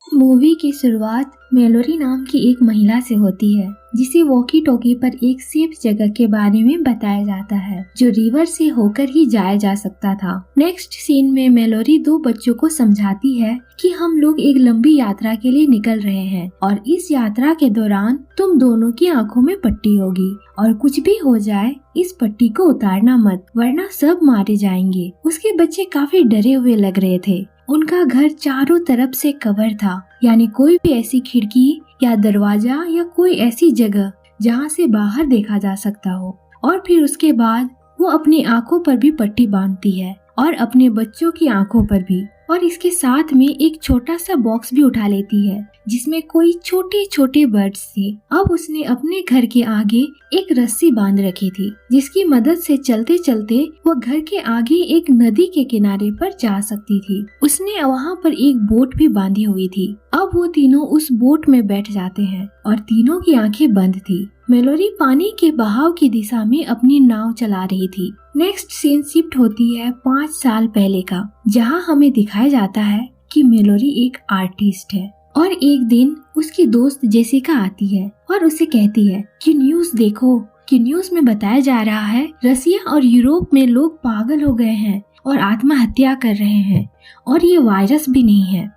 Movie की शुरुआत Malorie नाम की एक महिला से होती है जिसे वॉकी टॉकी पर एक सेफ जगह के बारे में बताया जाता है जो रिवर से होकर ही जाया जा सकता था। नेक्स्ट सीन में मेलोरी दो बच्चों को समझाती है कि हम लोग एक लंबी यात्रा के लिए निकल रहे हैं और इस यात्रा के दौरान तुम दोनों की आंखों में पट्टी होगी और कुछ भी हो जाए इस पट्टी को उतारना मत वरना सब मारे जाएंगे। उसके बच्चे काफी डरे हुए लग रहे थे। उनका घर चारों तरफ से कवर था, यानी कोई भी ऐसी खिड़की या दरवाजा या कोई ऐसी जगह जहां से बाहर देखा जा सकता हो। और फिर उसके बाद वो अपनी आंखों पर भी पट्टी बांधती है और अपने बच्चों की आंखों पर भी, और इसके साथ में एक छोटा सा बॉक्स भी उठा लेती है जिसमें कोई छोटे छोटे बर्ड्स थे। अब उसने अपने घर के आगे एक रस्सी बांध रखी थी जिसकी मदद से चलते चलते वो घर के आगे एक नदी के किनारे पर जा सकती थी। उसने वहाँ पर एक बोट भी बांधी हुई थी। अब वो तीनों उस बोट में बैठ जाते हैं और तीनों की आंखें बंद थी। मेलोरी पानी के बहाव की दिशा में अपनी नाव चला रही थी। नेक्स्ट सीन शिफ्ट होती है 5 साल पहले का, जहां हमें दिखाया जाता है कि मेलोरी एक आर्टिस्ट है और एक दिन उसकी दोस्त जेसिका आती है और उसे कहती है कि न्यूज़ देखो कि न्यूज़ में बताया जा रहा है रसिया और यूरोप में लोग पागल हो गए हैं और आत्महत्या कर रहे हैं और ये वायरस भी नहीं है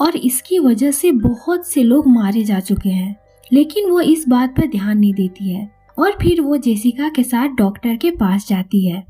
और इसकी वजह से बहुत से लोग मारे जा चुके हैं। लेकिन वो इस बात पर ध्यान नहीं देती है और फिर वो जेसिका के साथ डॉक्टर के पास जाती है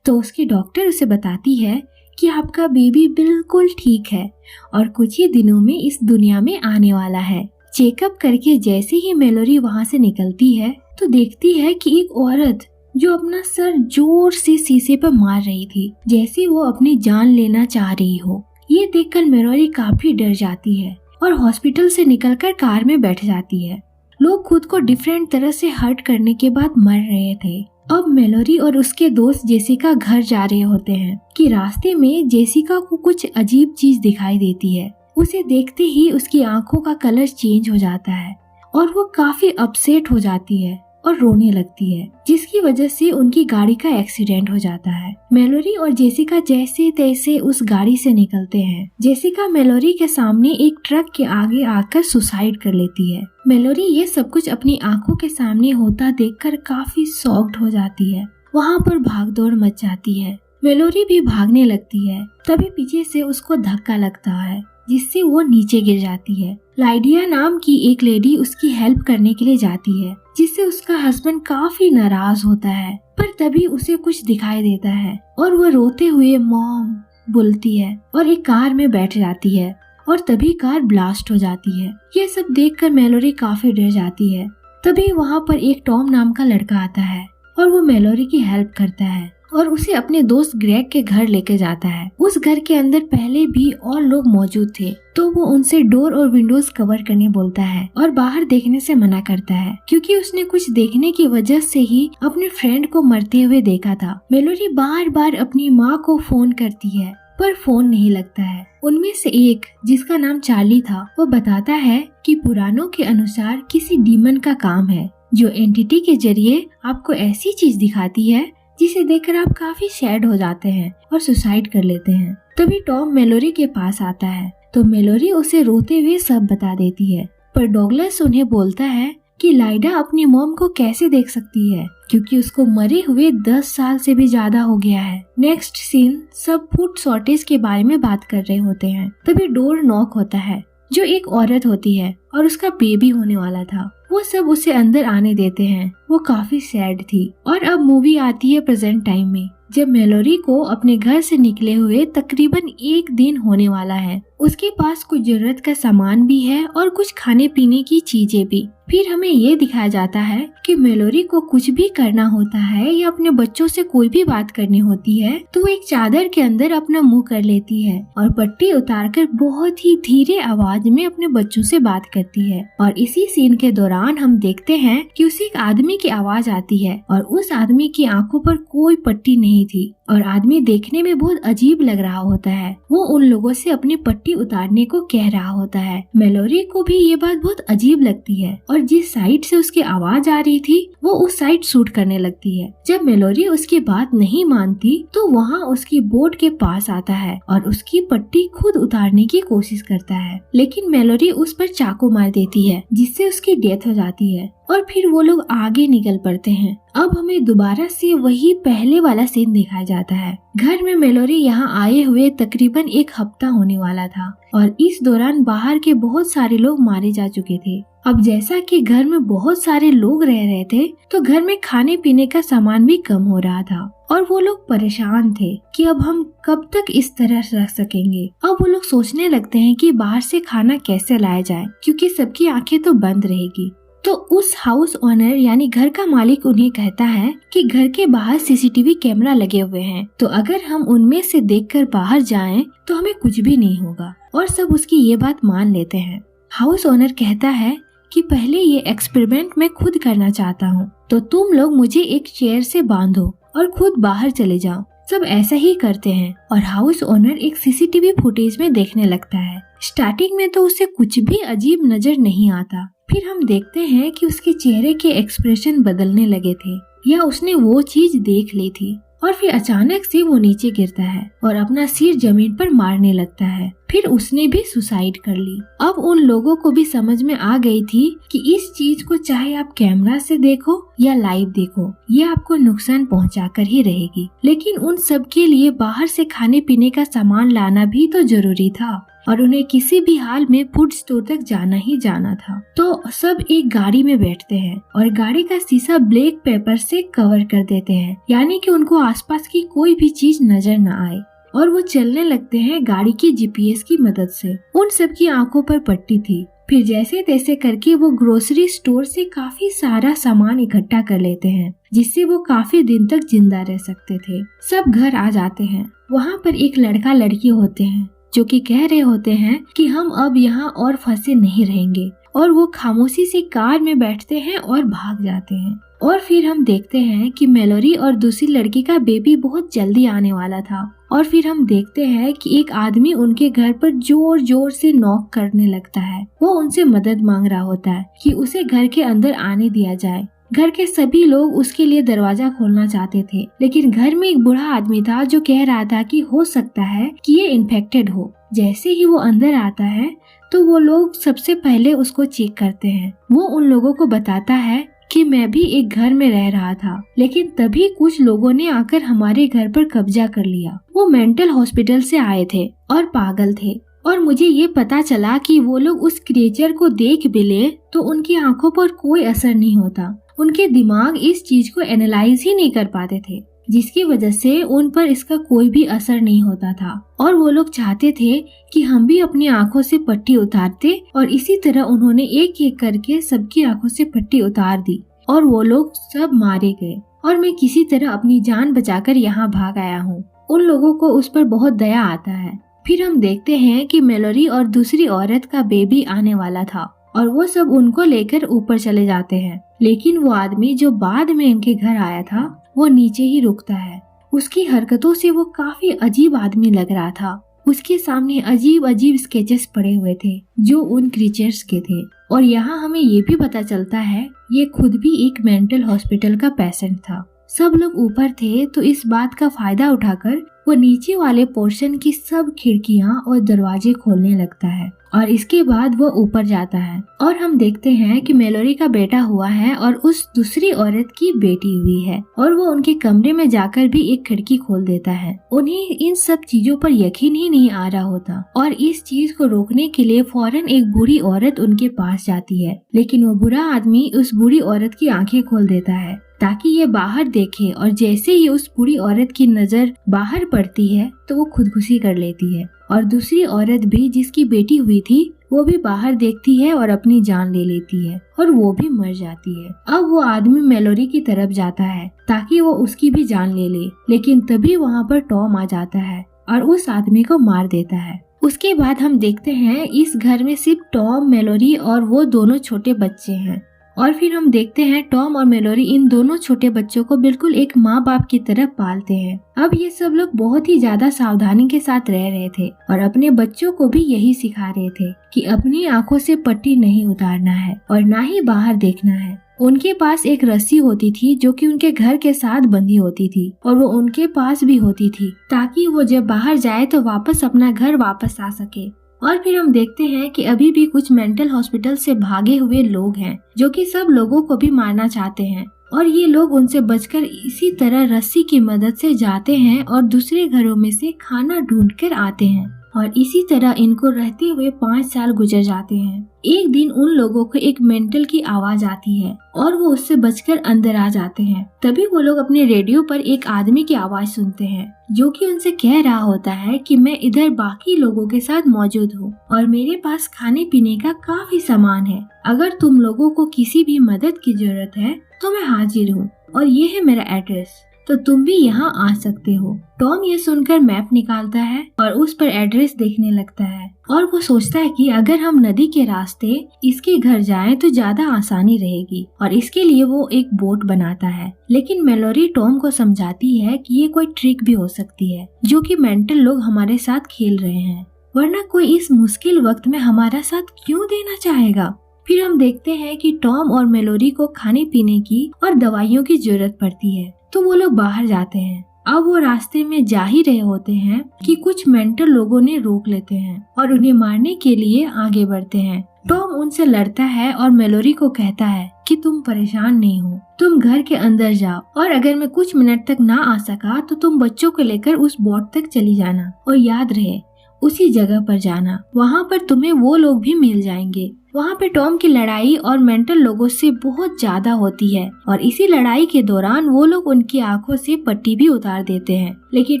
तो उसकी डॉक्टर उसे बताती है कि आपका बेबी बिल्कुल ठीक है और कुछ ही दिनों में इस दुनिया में आने वाला है। चेकअप करके जैसे ही मेलोरी वहाँ से निकलती है तो देखती है कि एक औरत जो अपना सर जोर से शीशे पर मार रही थी जैसे वो अपनी जान लेना चाह रही हो। ये देखकर मेलोरी काफी डर जाती है और हॉस्पिटल से निकलकर कार में बैठ जाती है। लोग खुद को डिफरेंट तरह से हर्ट करने के बाद मर रहे थे। अब मेलोरी और उसके दोस्त जेसिका घर जा रहे होते हैं कि रास्ते में जेसिका को कुछ अजीब चीज दिखाई देती है। उसे देखते ही उसकी आंखों का कलर चेंज हो जाता है और वो काफी अपसेट हो जाती है और रोने लगती है जिसकी वजह से उनकी गाड़ी का एक्सीडेंट हो जाता है। मेलोरी और जेसिका जैसे तैसे उस गाड़ी से निकलते हैं। जेसिका मेलोरी के सामने एक ट्रक के आगे आकर सुसाइड कर लेती है। मेलोरी ये सब कुछ अपनी आंखों के सामने होता देखकर काफी शॉक्ड हो जाती है। वहाँ पर भागदौड़ मच जाती है। मेलोरी भी भागने लगती है, तभी पीछे से उसको धक्का लगता है जिससे वो नीचे गिर जाती है। लाइडिया नाम की एक लेडी उसकी हेल्प करने के लिए जाती है जिससे उसका हस्बैंड काफी नाराज होता है, पर तभी उसे कुछ दिखाई देता है और वो रोते हुए मॉम बोलती है और एक कार में बैठ जाती है और तभी कार ब्लास्ट हो जाती है। ये सब देखकर मेलोरी काफी डर जाती है। तभी वहाँ पर एक टॉम नाम का लड़का आता है और वो मेलोरी की हेल्प करता है और उसे अपने दोस्त ग्रेग के घर लेके जाता है। उस घर के अंदर पहले भी और लोग मौजूद थे तो वो उनसे डोर और विंडोज कवर करने बोलता है और बाहर देखने से मना करता है क्योंकि उसने कुछ देखने की वजह से ही अपने फ्रेंड को मरते हुए देखा था। मेलोरी बार बार अपनी माँ को फोन करती है पर फोन नहीं लगता है। उनमें से एक जिसका नाम चार्ली था वो बताता है कि पुराणों के अनुसार किसी डीमन का काम है जो एंटिटी के जरिए आपको ऐसी चीज दिखाती है जिसे देखकर आप काफी सैड हो जाते हैं और सुसाइड कर लेते हैं। तभी टॉम मेलोरी के पास आता है तो मेलोरी उसे रोते हुए सब बता देती है, पर डॉगलस उन्हें बोलता है कि लाइडा अपनी मॉम को कैसे देख सकती है क्योंकि उसको मरे हुए 10 साल से भी ज्यादा हो गया है। नेक्स्ट सीन सब फूड शॉर्टेज के बारे में बात कर रहे होते हैं। तभी डोर नॉक होता है जो एक औरत होती है और उसका बेबी होने वाला था। वो सब उसे अंदर आने देते हैं। वो काफी सैड थी। और अब मूवी आती है प्रेजेंट टाइम में जब मेलोरी को अपने घर से निकले हुए तकरीबन 1 दिन होने वाला है। उसके पास कुछ जरूरत का सामान भी है और कुछ खाने पीने की चीजें भी। फिर हमें ये दिखाया जाता है कि मेलोरी को कुछ भी करना होता है या अपने बच्चों से कोई भी बात करनी होती है तो वो एक चादर के अंदर अपना मुंह कर लेती है और पट्टी उतारकर बहुत ही धीरे आवाज में अपने बच्चों से बात करती है। और इसी सीन के दौरान हम देखते हैं कि उसे एक आदमी की आवाज आती है और उस आदमी की आंखों पर कोई पट्टी नहीं थी और आदमी देखने में बहुत अजीब लग रहा होता है। वो उन लोगों से अपनी पट्टी उतारने को कह रहा होता है। मेलोरी को भी ये बात बहुत अजीब लगती है और जिस साइड से उसकी आवाज आ रही थी वो उस साइड शूट करने लगती है। जब मेलोरी उसकी बात नहीं मानती तो वहाँ उसकी बोट के पास आता है और उसकी पट्टी खुद उतारने की कोशिश करता है, लेकिन मेलोरी उस पर चाकू मार देती है जिससे उसकी डेथ हो जाती है और फिर वो लोग आगे निकल पड़ते हैं। अब हमें दोबारा से वही पहले वाला सीन दिखाया जाता है। घर में मेलोरी यहाँ आए हुए तकरीबन 1 हफ्ता होने वाला था और इस दौरान बाहर के बहुत सारे लोग मारे जा चुके थे। अब जैसा कि घर में बहुत सारे लोग रह रहे थे तो घर में खाने पीने का सामान भी कम हो रहा था और वो लोग परेशान थे कि अब हम कब तक इस तरह रह सकेंगे। अब वो लोग सोचने लगते हैं कि बाहर से खाना कैसे लाया जाए क्योंकि सबकी आंखें तो बंद रहेगी। तो उस हाउस ओनर यानी घर का मालिक उन्हें कहता है कि घर के बाहर सीसीटीवी कैमरा लगे हुए हैं, तो अगर हम उनमें से देखकर बाहर जाएं तो हमें कुछ भी नहीं होगा। और सब उसकी ये बात मान लेते हैं। हाउस ओनर कहता है कि पहले ये एक्सपेरिमेंट मैं खुद करना चाहता हूँ, तो तुम लोग मुझे एक चेयर से बांधो और खुद बाहर चले जाओ। सब ऐसा ही करते हैं और हाउस ओनर एक सीसीटीवी फुटेज में देखने लगता है। स्टार्टिंग में तो उसे कुछ भी अजीब नजर नहीं आता, फिर हम देखते हैं कि उसके चेहरे के एक्सप्रेशन बदलने लगे थे या उसने वो चीज देख ली थी और फिर अचानक से वो नीचे गिरता है और अपना सिर जमीन पर मारने लगता है। फिर उसने भी सुसाइड कर ली। अब उन लोगों को भी समझ में आ गई थी कि इस चीज को चाहे आप कैमरा से देखो या लाइव देखो, ये आपको नुकसान पहुंचा कर ही रहेगी। लेकिन उन सब के लिए बाहर से खाने पीने का सामान लाना भी तो जरूरी था और उन्हें किसी भी हाल में फूड स्टोर तक जाना ही जाना था। तो सब एक गाड़ी में बैठते हैं और गाड़ी का शीशा ब्लैक पेपर से कवर कर देते हैं, यानी कि उनको आसपास की कोई भी चीज नजर न आए। और वो चलने लगते हैं गाड़ी की जीपीएस की मदद से। उन सब की आंखों पर पट्टी थी। फिर जैसे तैसे करके वो ग्रोसरी स्टोर से काफी सारा सामान इकट्ठा कर लेते हैं जिससे वो काफी दिन तक जिंदा रह सकते थे। सब घर आ जाते हैं। वहाँ पर एक लड़का लड़की होते हैं जो कि कह रहे होते हैं कि हम अब यहाँ और फंसे नहीं रहेंगे, और वो खामोशी से कार में बैठते हैं और भाग जाते हैं। और फिर हम देखते हैं कि मेलोरी और दूसरी लड़की का बेबी बहुत जल्दी आने वाला था। और फिर हम देखते हैं कि एक आदमी उनके घर पर जोर जोर से नॉक करने लगता है। वो उनसे मदद मांग रहा होता है कि उसे घर के अंदर आने दिया जाए। घर के सभी लोग उसके लिए दरवाजा खोलना चाहते थे, लेकिन घर में एक बूढ़ा आदमी था जो कह रहा था कि हो सकता है कि ये इन्फेक्टेड हो। जैसे ही वो अंदर आता है तो वो लोग सबसे पहले उसको चेक करते हैं। वो उन लोगों को बताता है कि मैं भी एक घर में रह रहा था, लेकिन तभी कुछ लोगों ने आकर हमारे घर पर कब्जा कर लिया। वो मेंटल हॉस्पिटल से आए थे और पागल थे, और मुझे ये पता चला कि वो लोग उस क्रिएचर को देख भी ले तो उनकी आंखों पर कोई असर नहीं होता। उनके दिमाग इस चीज को एनालाइज ही नहीं कर पाते थे, जिसकी वजह से उन पर इसका कोई भी असर नहीं होता था। और वो लोग चाहते थे कि हम भी अपनी आंखों से पट्टी उतारते, और इसी तरह उन्होंने एक एक करके सबकी आंखों से पट्टी उतार दी और वो लोग सब मारे गए। और मैं किसी तरह अपनी जान बचाकर यहाँ भाग आया हूँ। उन लोगों को उस पर बहुत दया आता है। फिर हम देखते हैं कि मेलोरी और दूसरी औरत का बेबी आने वाला था और वो सब उनको लेकर ऊपर चले जाते हैं। लेकिन वो आदमी जो बाद में इनके घर आया था वो नीचे ही रुकता है। उसकी हरकतों से वो काफी अजीब आदमी लग रहा था। उसके सामने अजीब अजीब स्केचेस पड़े हुए थे जो उन क्रीचर्स के थे। और यहाँ हमें ये भी पता चलता है ये खुद भी एक मेंटल हॉस्पिटल का पेशेंट था। सब लोग ऊपर थे तो इस बात का फायदा उठाकर वो नीचे वाले पोर्शन की सब खिड़कियां और दरवाजे खोलने लगता है और इसके बाद वो ऊपर जाता है। और हम देखते हैं कि मेलोरी का बेटा हुआ है और उस दूसरी औरत की बेटी हुई है, और वो उनके कमरे में जाकर भी एक खिड़की खोल देता है। उन्हें इन सब चीजों पर यकीन ही नहीं आ रहा होता और इस चीज को रोकने के लिए फौरन एक बूढ़ी औरत उनके पास जाती है, लेकिन वो बुरा आदमी उस बूढ़ी औरत की आंखें खोल देता है ताकि ये बाहर देखे। और जैसे ही उस बूढ़ी औरत की नजर बाहर पड़ती है तो वो खुदकुशी कर लेती है, और दूसरी औरत भी जिसकी बेटी हुई थी वो भी बाहर देखती है और अपनी जान ले लेती है और वो भी मर जाती है। अब वो आदमी मेलोरी की तरफ जाता है ताकि वो उसकी भी जान ले ले, लेकिन तभी वहाँ पर टॉम आ जाता है और उस आदमी को मार देता है। उसके बाद हम देखते हैं इस घर में सिर्फ टॉम, मेलोरी और वो दोनों छोटे बच्चे हैं, और फिर हम देखते हैं टॉम और मेलोरी इन दोनों छोटे बच्चों को बिल्कुल एक माँ बाप की तरह पालते हैं। अब ये सब लोग बहुत ही ज्यादा सावधानी के साथ रह रहे थे और अपने बच्चों को भी यही सिखा रहे थे कि अपनी आंखों से पट्टी नहीं उतारना है और ना ही बाहर देखना है। उनके पास एक रस्सी होती थी जो कि उनके घर के साथ बंधी होती थी और वो उनके पास भी होती थी ताकि वो जब बाहर जाए तो वापस अपना घर वापस आ सके। और फिर हम देखते हैं कि अभी भी कुछ मेंटल हॉस्पिटल से भागे हुए लोग हैं जो कि सब लोगों को भी मारना चाहते हैं और ये लोग उनसे बचकर इसी तरह रस्सी की मदद से जाते हैं और दूसरे घरों में से खाना ढूंढकर आते हैं और इसी तरह इनको रहते हुए 5 साल गुजर जाते हैं। एक दिन उन लोगों को एक मेंटल की आवाज आती है और वो उससे बचकर अंदर आ जाते हैं। तभी वो लोग अपने रेडियो पर एक आदमी की आवाज सुनते हैं जो कि उनसे कह रहा होता है कि मैं इधर बाकी लोगों के साथ मौजूद हूँ और मेरे पास खाने पीने का काफी सामान है। अगर तुम लोगों को किसी भी मदद की जरूरत है तो मैं हाजिर हूँ और ये है मेरा एड्रेस, तो तुम भी यहाँ आ सकते हो। टॉम ये सुनकर मैप निकालता है और उस पर एड्रेस देखने लगता है और वो सोचता है कि अगर हम नदी के रास्ते इसके घर जाएं तो ज्यादा आसानी रहेगी और इसके लिए वो एक बोट बनाता है। लेकिन मेलोरी टॉम को समझाती है कि ये कोई ट्रिक भी हो सकती है जो कि मेंटल लोग हमारे साथ खेल रहे हैं, वरना कोई इस मुश्किल वक्त में हमारा साथ क्यों देना चाहेगा। फिर हम देखते हैं कि टॉम और मेलोरी को खाने पीने की और दवाइयों की जरूरत पड़ती है तो वो लोग बाहर जाते हैं। अब वो रास्ते में जा ही रहे होते हैं कि कुछ मेंटल लोगों ने रोक लेते हैं और उन्हें मारने के लिए आगे बढ़ते हैं। टॉम उनसे लड़ता है और मेलोरी को कहता है कि तुम परेशान नहीं हो, तुम घर के अंदर जाओ और अगर मैं कुछ मिनट तक ना आ सका तो तुम बच्चों को लेकर उस बोट तक चली जाना और याद रहे उसी जगह पर जाना, वहाँ पर तुम्हें वो लोग भी मिल जाएंगे। वहाँ पे टॉम की लड़ाई और मेंटल लोगों से बहुत ज्यादा होती है और इसी लड़ाई के दौरान वो लोग उनकी आंखों से पट्टी भी उतार देते हैं, लेकिन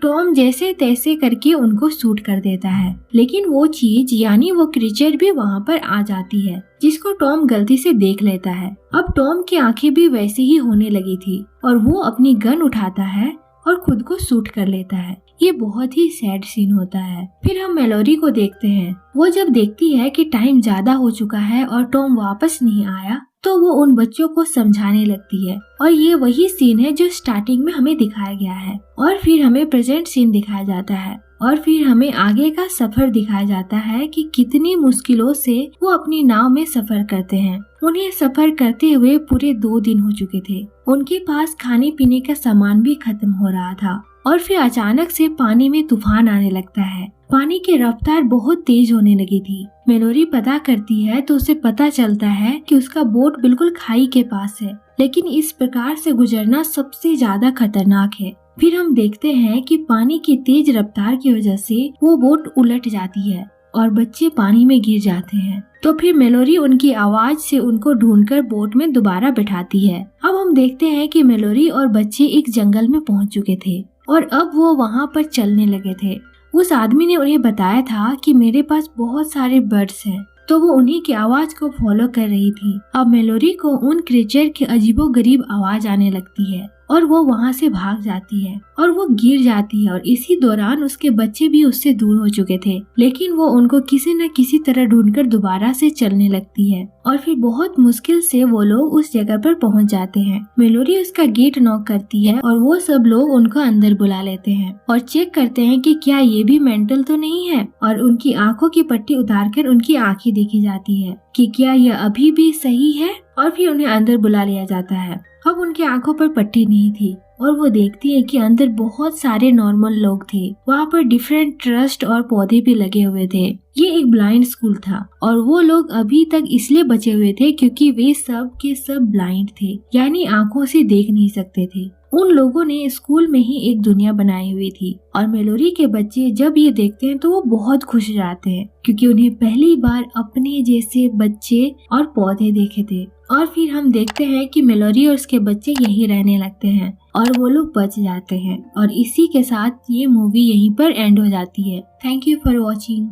टॉम जैसे तैसे करके उनको शूट कर देता है। लेकिन वो चीज यानी वो क्रीचर भी वहाँ पर आ जाती है जिसको टॉम गलती से देख लेता है। अब टॉम की आंखें भी वैसे ही होने लगी थी और वो अपनी गन उठाता है और खुद को शूट कर लेता है। ये बहुत ही सैड सीन होता है। फिर हम मेलोरी को देखते हैं। वो जब देखती है कि टाइम ज्यादा हो चुका है और टॉम वापस नहीं आया तो वो उन बच्चों को समझाने लगती है और ये वही सीन है जो स्टार्टिंग में हमें दिखाया गया है। और फिर हमें प्रेजेंट सीन दिखाया जाता है और फिर हमें आगे का सफर दिखाया जाता है कि कितनी मुश्किलों से वो अपनी नाव में सफर करते हैं। उन्हें सफर करते हुए पूरे 2 दिन हो चुके थे। उनके पास खाने पीने का सामान भी खत्म हो रहा था और फिर अचानक से पानी में तूफान आने लगता है। पानी की रफ्तार बहुत तेज होने लगी थी। मेलोरी पता करती है तो उसे पता चलता है कि उसका बोट बिल्कुल खाई के पास है, लेकिन इस प्रकार से गुजरना सबसे ज्यादा खतरनाक है। फिर हम देखते हैं कि पानी की तेज रफ्तार की वजह से वो बोट उलट जाती है और बच्चे पानी में गिर जाते हैं। तो फिर मेलोरी उनकी आवाज से उनको ढूंढकर बोट में दोबारा बैठाती है। अब हम देखते हैं कि मेलोरी और बच्चे एक जंगल में पहुंच चुके थे और अब वो वहाँ पर चलने लगे थे। उस आदमी ने उन्हें बताया था कि मेरे पास बहुत सारे बर्ड्स हैं, तो वो उन्हीं की आवाज को फॉलो कर रही थी। अब मेलोरी को उन क्रीचर की अजीबोगरीब आवाज आने लगती है और वो वहाँ से भाग जाती है और वो गिर जाती है और इसी दौरान उसके बच्चे भी उससे दूर हो चुके थे, लेकिन वो उनको किसी न किसी तरह ढूंढकर दोबारा से चलने लगती है और फिर बहुत मुश्किल से वो लोग उस जगह पर पहुँच जाते हैं। मेलोरी उसका गेट नॉक करती है और वो सब लोग उनको अंदर बुला लेते हैं और चेक करते हैं कि क्या ये भी मेंटल तो नहीं है और उनकी आंखों की पट्टी उतारकर उनकी आंखें देखी जाती है कि क्या यह अभी भी सही है और फिर उन्हें अंदर बुला लिया जाता है। अब उनकी आंखों पर पट्टी नहीं थी और वो देखती है कि अंदर बहुत सारे नॉर्मल लोग थे। वहाँ पर डिफरेंट ट्रस्ट और पौधे भी लगे हुए थे। ये एक ब्लाइंड स्कूल था और वो लोग अभी तक इसलिए बचे हुए थे क्योंकि वे सब के सब ब्लाइंड थे, यानी आंखों से देख नहीं सकते थे। उन लोगों ने स्कूल में ही एक दुनिया बनाई हुई थी और मेलोरी के बच्चे जब ये देखते हैं तो वो बहुत खुश हो जाते हैं क्योंकि उन्हें पहली बार अपने जैसे बच्चे और पौधे देखे थे। और फिर हम देखते हैं कि मेलोरी और उसके बच्चे यहीं रहने लगते हैं और वो लोग बच जाते हैं और इसी के साथ ये मूवी यहीं पर एंड हो जाती है। Thank you for watching.